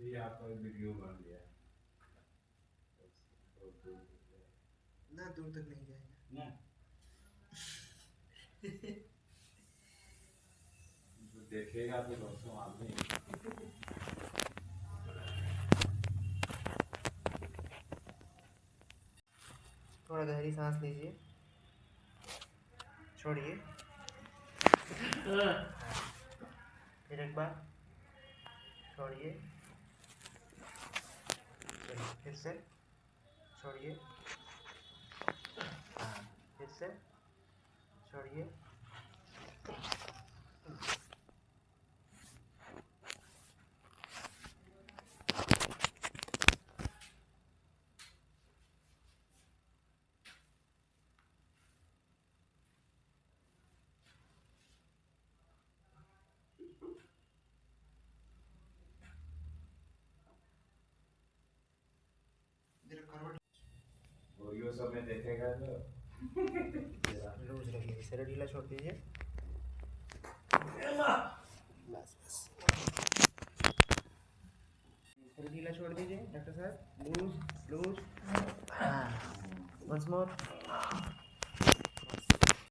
ये आपका वीडियो बन गया ना, दूर तक नहीं जाएगा ना। देखेगा तो दोस्तों आदमी। थोड़ा गहरी सांस लीजिए, छोड़िए, फिर एक बार छोड़िए, फिर से छोड़िए, फिर से छोड़िए। वीडियो सब में देखेगा तो लूज रखिए, सिर ढीला छोड़ दीजिए, बस बस, सिर ढीला छोड़ दीजिए डॉक्टर साहब, लूज लूज, हाँ, once more,